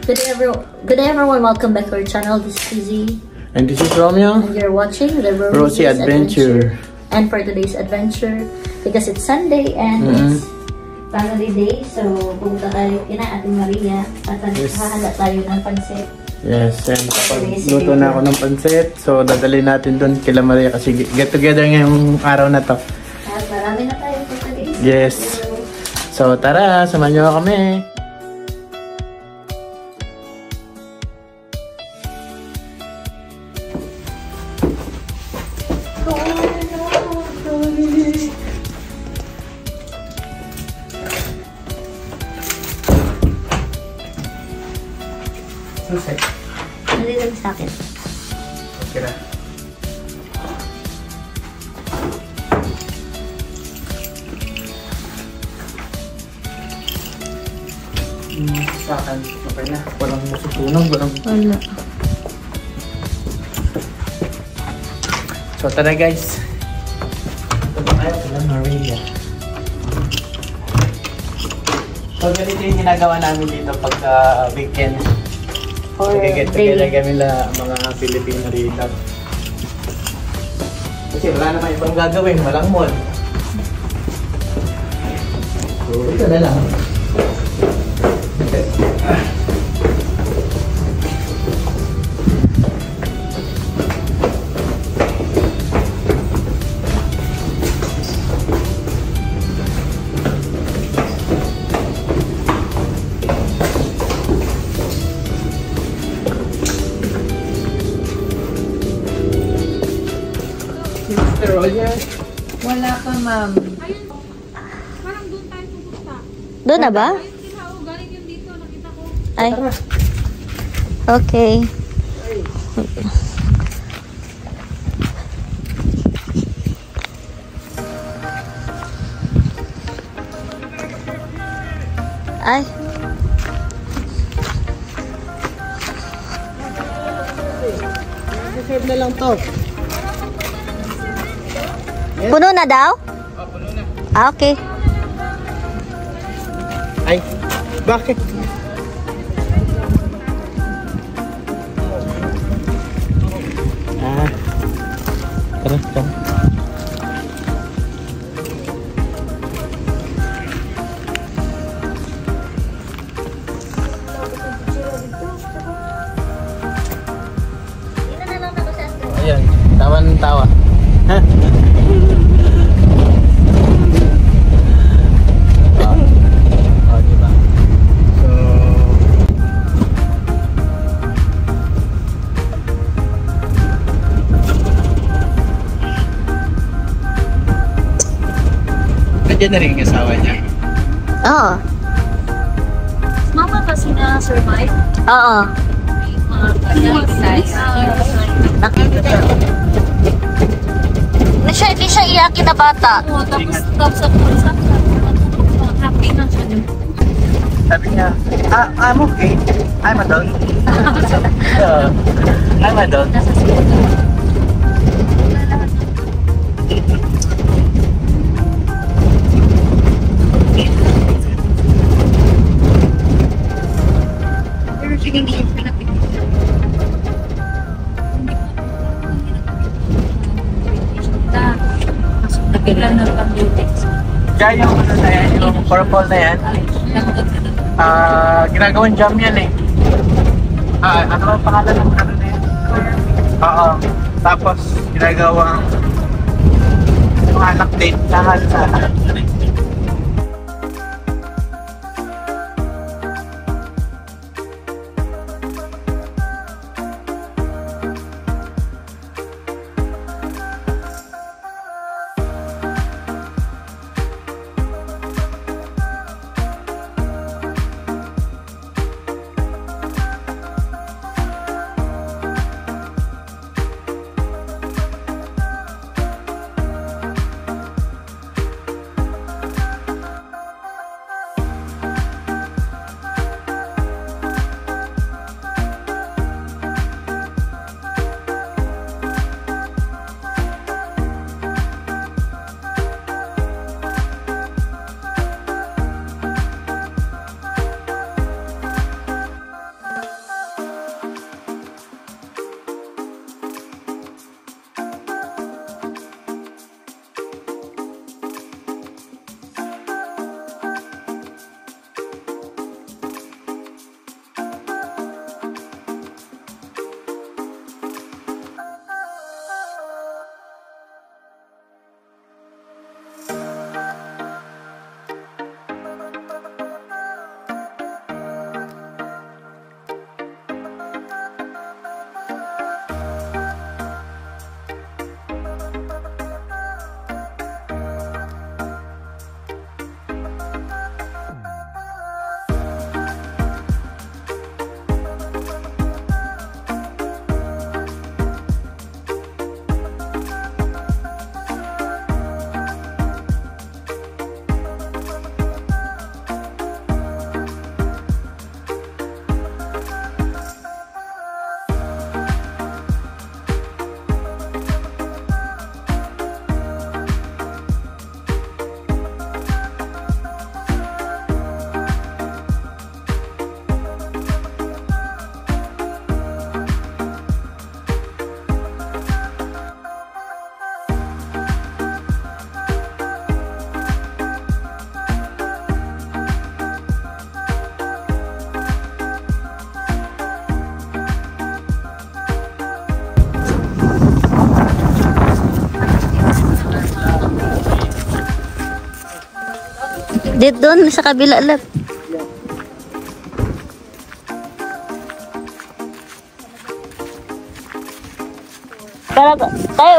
Good day everyone, welcome back to our channel. This is Izzy. And this is Romeo. And you're watching the Rosie Adventure. And for today's adventure, because it's Sunday and it's family day, so pupunta tayo kina Ating Maria at hahanda tayo ng pansit. Yes, and luto na ako ng pansit. So dadalhin natin doon kila Maria kasi get together ngayong araw na to. At marami na tayo for today. Yes. So tara, samahan niyo kami. Nandito sa akin. Okay na. Sa akin, okay na. Walang susunog, walang... Wala. So tara guys. Ito ba tayo kila Maria? So ganito yung ginagawa namin dito pagka weekend. Nag-get together kami mga Pilipino rito. Kasi wala naman ibang gagawin, walang mall. So ito na lang. Wala pa, ma'am. Ayun, parang doon tayo pupunta. Doon na ba? Ayun, kinao, galing yun dito, nakita ko. Ay. Okay. Ay. Save na lang to. Puno na daw? Oh, puno na. Ah, okay. Ay, bakit? Tara, tara. Ayan, tawa ng tawa. Ha? Diba? So, nandiyan na rin yung asawa niya. Oo. Mama kasi na-survive. Oo. Hindi siya iyakin na bata. Oo, tapos sa happy na siya. Sabi niya, I'm okay. I'm adult. I'm adult. Kaya yung ano na yan, yung purple na yan, ginagawang jam yan eh. Ano ang pangalan ng ano na yan? Oo. Tapos ginagawang yung anak din, lahat sa anak. Dito doon sa kabila lab.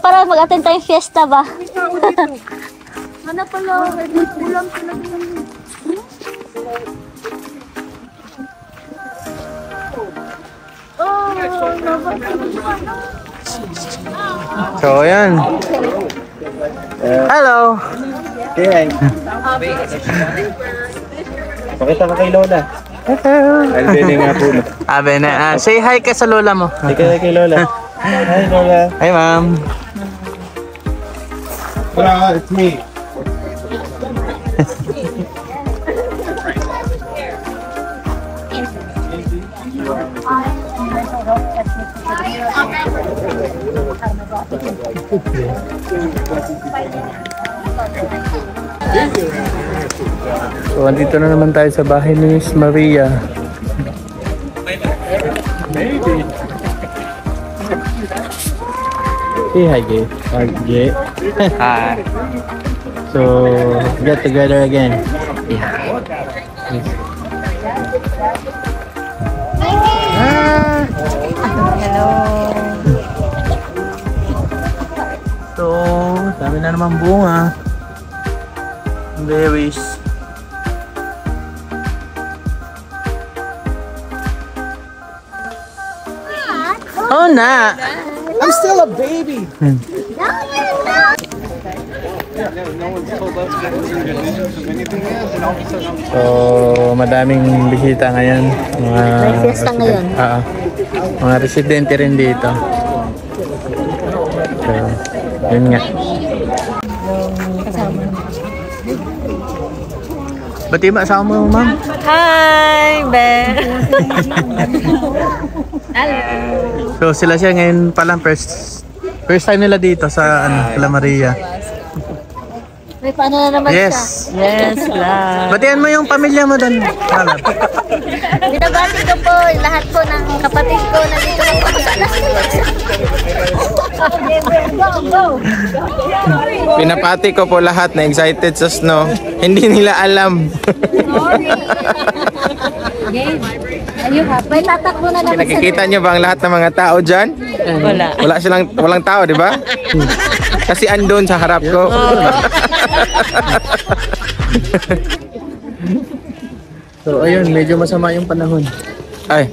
Para mag-attend tayong fiesta ba? Ano pala? Ulam sila din. So, ayan. Hello! Hey. Pakita ka kay Lola. Albene nga po. Albene. Say hi ka sa Lola mo. Say hi kay Lola. Hi, Lola. Hi, ma'am. Hello, it's me. So, andito na naman tayo sa bahay ni Miss Maria. Say hi, Jay. Hi, Jay. Hi. So, get together again. Yeah. Hello. So, dami na naman bunga. Berries. Oh, na. I'm still a baby. So, madaming bisita ngayon. May fiesta ngayon. Mga residente rin dito. So, yun nga. Bati ba asawa mo, ma'am? Hi, Ben. So, sila siya ngayon palang first time nila dito sa La Maria. May paano na naman Yes. siya? Yes, vlog. Batian mo yung pamilya mo doon. Binabati ko po lahat po ng kapatid ko na dito lang po sa Pinapati ko po lahat na excited sa snow. Hindi nila alam. May tatakbo na naman Nakikita nyo ba ang lahat ng mga tao dyan? Wala. Walang tao, di ba? Kasi andun sa harap ko. So ayun, medyo masama yung panahon. Ay,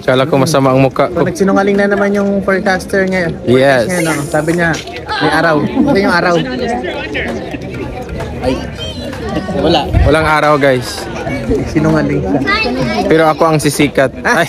kala ko masama ang mukha ko. Nagsinungaling na naman yung forecaster ngayon. Yes. Ngayon, no? Sabi niya, may araw. Ito yung araw. Ay. Walang araw, guys. Sinungaling siya. Pero ako ang sisikat. Ay.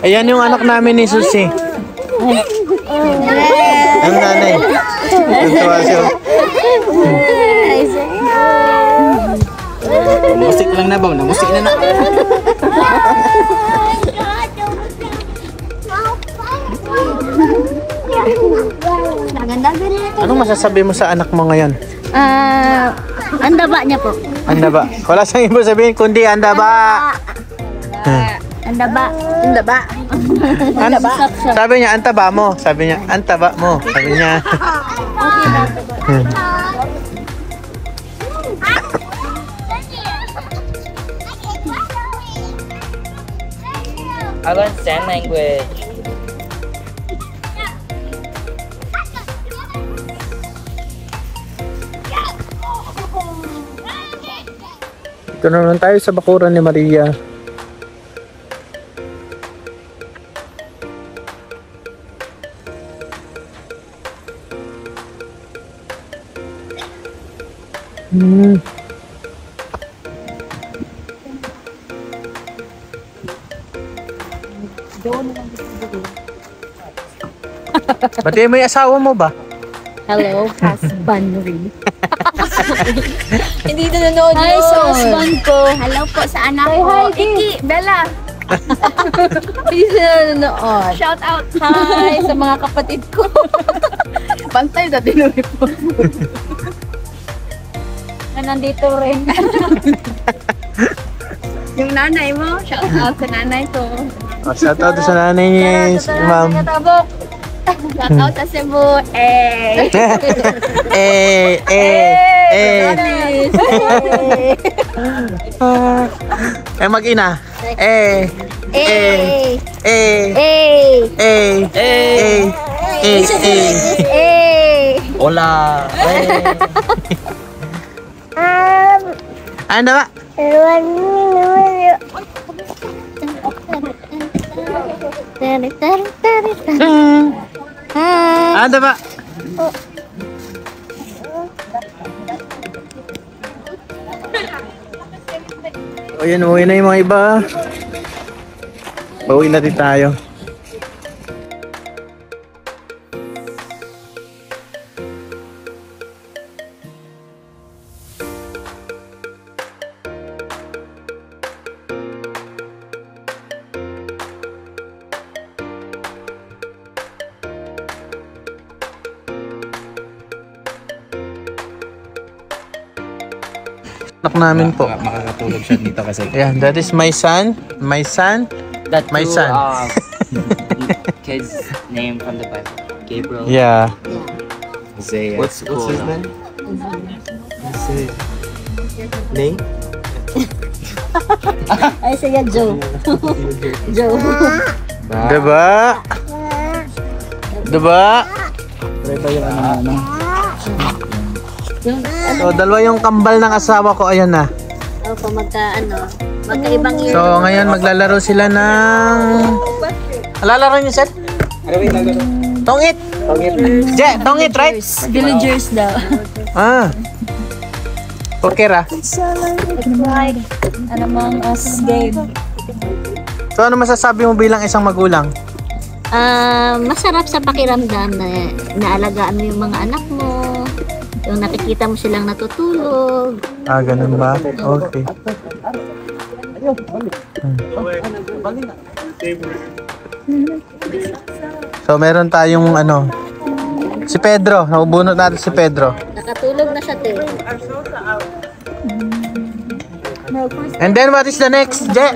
Ayan yung anak namin ni Susie. Ang nanay. Tuntua siya. Musik lang na ba? Musik na na. Anong masasabi mo sa anak mo ngayon? Andaba niya po. Andaba. Wala siyang ibig sabihin kundi andaba. Andaba. Andaba. Andaba. Sabi niya antaba mo. Sabi niya antaba mo. Sabi niya. I learned sign language. Ito na naman tayo sa bakuran ni Maria. Batiin mo yung asawa mo ba? Hello, husband rin. Hindi na nanonood Hi yun. sa husband ko. Hello po sa anak ko. Iki, Bella. Hindi na nanonood. Shout out. Hi sa mga kapatid ko. Bantay na dinuwi po. Na nandito rin. Yung nanay mo, shout out sa nanay ko. Shout out sa nanay ni ma'am. Katabok. Shout out sa Cebu. Eh. Mag-ina. Hola. Ano ba? Ano ba? O yun, uwi na yung mga iba. Pauwi na din tayo. Anak namin po. Makakatulog siya dito kasi. Yeah, that is my son. My son. That My two, son. Kid's name from the Bible. Gabriel. Yeah. Isaiah. What's his name? Name? Ay, sige, Joe. Joe. Diba? Diba? So, dalawa yung kambal ng asawa ko. Ayan na. Opo, magkaibang year. So, ngayon maglalaro sila ng... Lalaro niyo, sir? Tongit! Je, tongit, right? Villagers daw. Ah. Pokera. It's like an Among Us game. So, ano masasabi mo bilang isang magulang? Masarap sa pakiramdam na naalagaan mo yung mga anak mo. Yung nakikita mo silang natutulog. Ah, ganun ba? Okay. So, meron tayong ano, si Pedro. Nakubunot natin si Pedro. Nakatulog na siya, te. And then, what is the next, Je?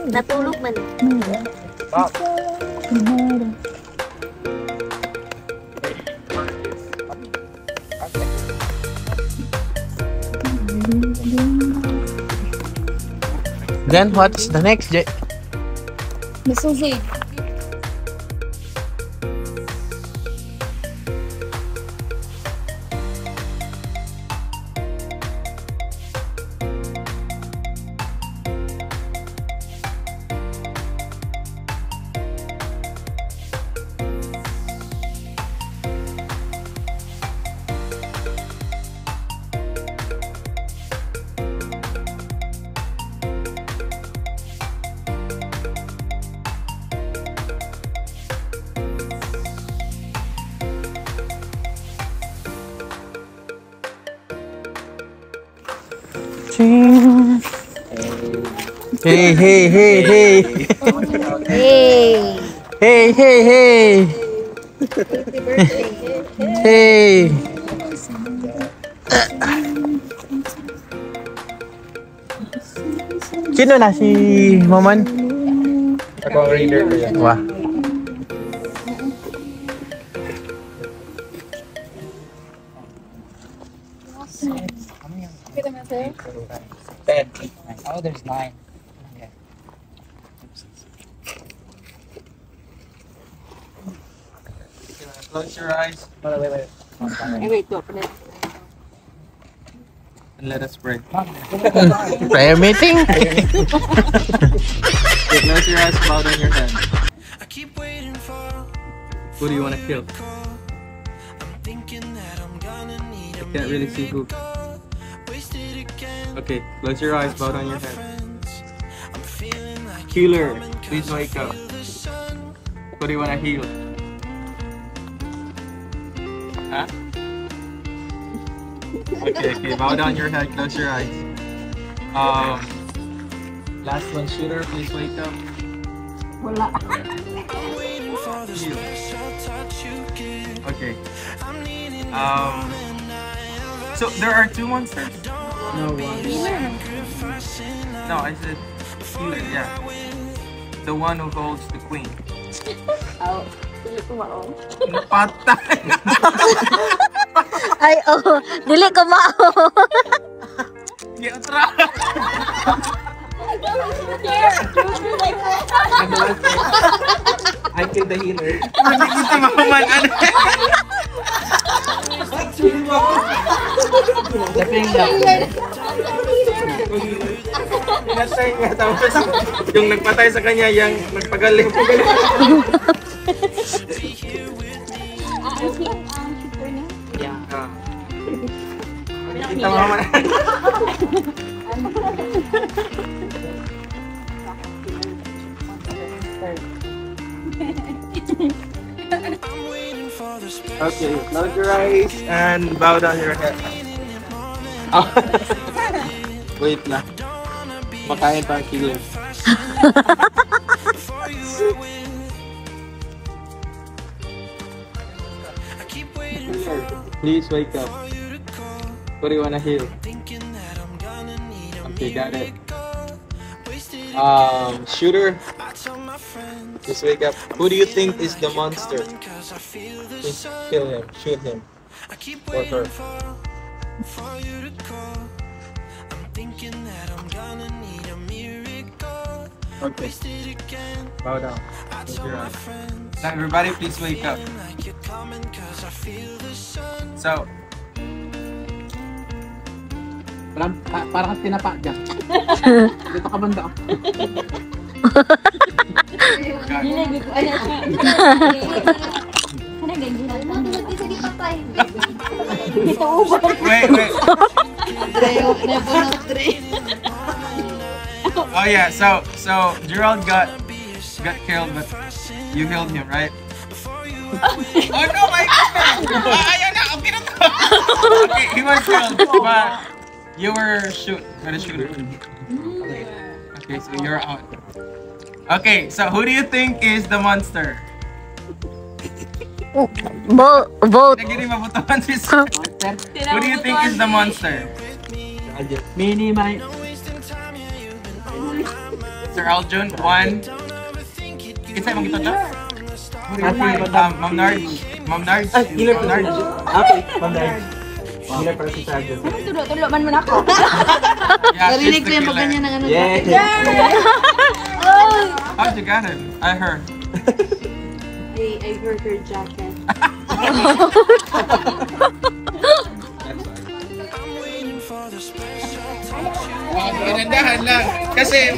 Natulog man. Then, what is the next, Je? Masusi. Hey, hey, hey, hey. Hey! Hey, hey, hey. Hey. Sino na? Si Maman? Ako ang reader ko yan. Wah. Ten. Oh, there's 9. Close your eyes. Wait. And let us pray. Prayer meeting? Okay, close your eyes, bow down your head. Who do you want to kill? I can't really see who. Okay, close your eyes, bow down your head. Healer, please wake up. Who do you want to heal? Huh? Okay, bow down your head, close your eyes. Last one, shooter, please wake up. Heal. Okay. So there are 2 monsters? No one. No, I said healer, yeah. The one who holds the queen. Oh, Patay. Ay, oh. Dili ko mao. Giotra. I kill the healer. Hindi kita makuman. Ano? Pinatay nga. Tapos yung nagpatay sa kanya, yung nagpagaling. Yeah. Kita mama. Okay, close your eyes and bow down your head. Oh. Wait na. Makain pa ang killer. Please wake up. What do you wanna hear? Okay, got it. Shooter. Just wake up. Who do you think is the monster? Just kill him. Shoot him. Or her. Okay. Bow down. Close your eyes. Now everybody please wake up. So, parang tinapa dyan. Dito ka banda. Wait. Oh yeah, so Gerald got killed, but you healed him, right? Oh no, my goodness! Ayan na, okay na to. Okay, he was killed, but you were gonna shoot him. Okay, so you're out. Okay, so who do you think is the monster? Vote. Nagiri mabutuhan si Sir. Who do you think is the monster? Mini my. Sir Aljun, 1. Kinsa mong gito dyan? Ma'am Nard. Healer pa rin. Okay, Panday. Healer pa rin si Sergeant. Tulo man mo na ako. Yeah, Narinig ko yung pag ganyan ng ano. Yes! How'd you get it? I heard. I heard her jacket. Ginandahan lang. Kasi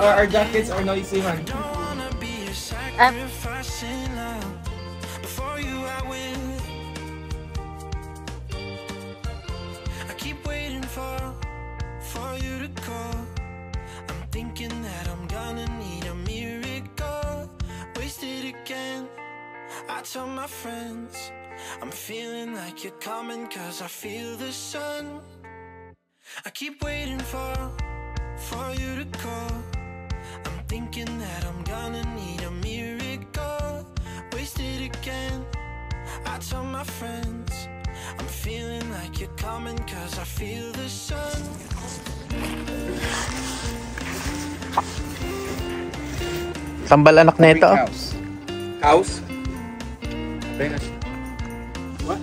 our jackets are noisy man. I keep waiting for you to call. I'm thinking that I'm gonna need a miracle. Wasted again. I tell my friends I'm feeling like you're coming 'cause I feel the sun. I keep waiting for you to call. I'm thinking that I'm gonna need a miracle. Wasted again. I tell my friends I'm feeling like you're coming 'cause I feel the sun. Sambal anak na ito. House? What?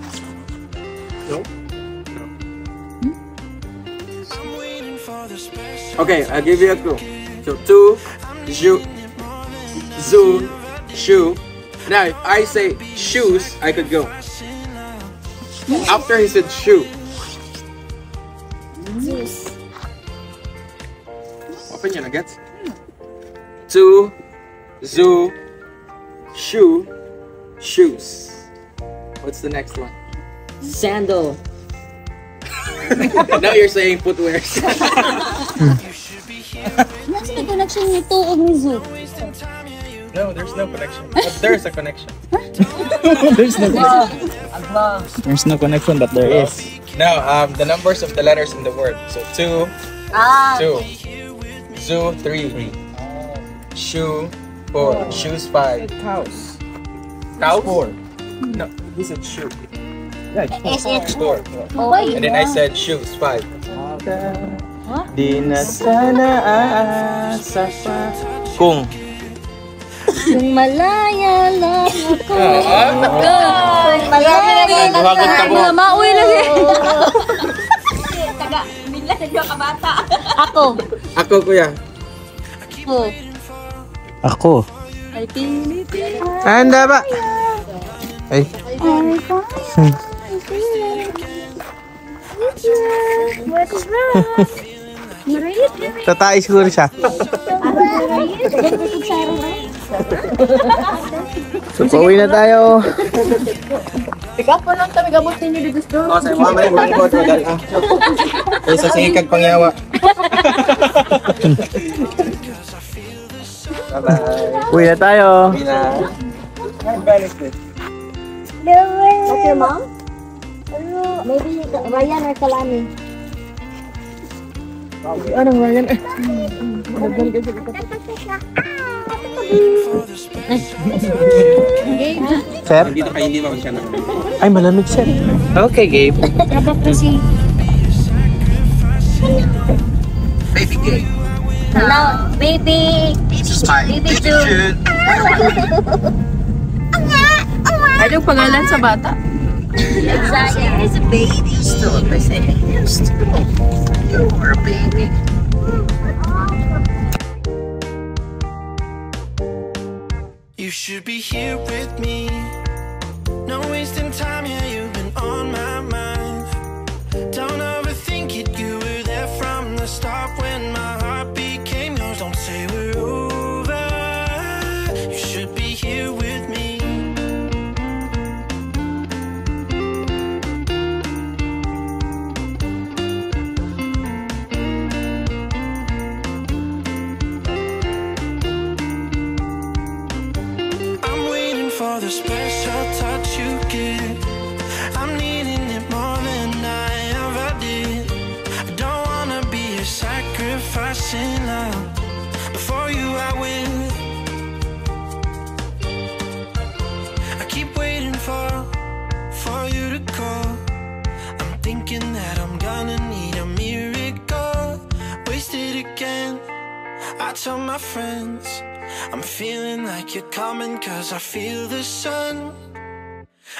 No? Okay, I'll give you a clue. So, zoo, shoe. Now, if I say shoes, I could go. After he said shoe. Zeus. Open your nuggets. Zoo, shoe, shoes. What's the next one? Sandal. Now you're saying footwear. Nasa may connection nito o ni Zoo? No, there's no connection. But there's a connection. There's no connection, but there is. No, the numbers of the letters in the word. So 2, 2, zoo 3, shoe 4, shoes 5. Cows. Cows 4. No, he said shoe. SH. 4. Oy. And then I said shoes 5. Di na sana aasa pa kung Kung malaya lang ako. Ah, Kung malaya lang Duhagot ka mo. Mauwi lagi. Taga, bila na kabata. ako. Ako, kuya. Ako. Ako. Ay, pinit. Handa ba? Ay. What's wrong? Marit. Tatay siguro siya. So, pauwi na tayo. Ikaw po lang kami gamot ninyo di gusto. O, sa mga maling mangkot, madal ah. Kaysa sa hikag pangyawa. Bye-bye. Uwi na tayo. Uwi na. What's your mom? Maybe Ryan or Kalani. Anong Ryan? Sir? Dito kayo hindi siya na. Ay, malamig, sir. Okay, Gabe. Dapat kasi. Baby Gabe. Hello, baby. Smile. Baby June. Anong pangalan sa bata? Exactly. He's a baby still. They say you're a baby. You should be here with me. No wasting time, yeah, you've been on my mind. Don't overthink it, you were there from the start when my heart became yours. Don't say we're over. You should be here with me. I'm waiting for the special touch you give. I'm needing it more than I ever did. I don't wanna be a sacrifice in love. Before you I will. I keep waiting for you to call. I'm thinking that I'm gonna need a miracle. Wasted again. I tell my friends I'm feeling like you're coming 'cause I feel the sun.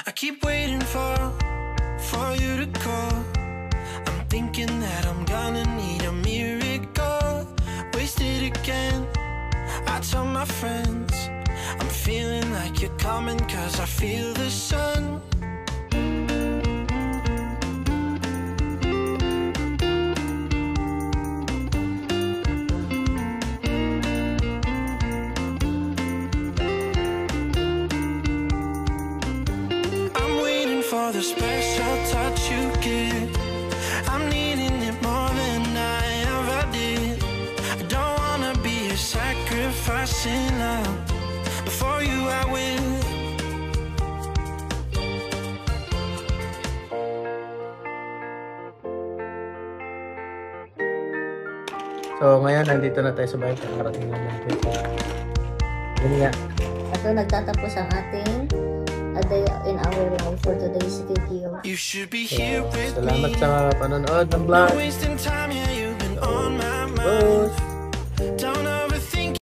I keep waiting for you to call. I'm thinking that I'm gonna need a miracle. Wasted again. I tell my friends I'm feeling like you're coming 'cause I feel the sun. I'm waiting for the special touch you give. I'm needing it more than I ever did. I don't wanna be a sacrifice in love. Before you I will. So, ngayon, nandito na tayo sa bahay. Nakarating naman tayo. Yun nga. Ito nagtatapos ang ating A Day in Our Life for today's video. You should be here with Salamat me. sa panonood ng No vlog. wasting time, yeah, you've been on my mind. Boss.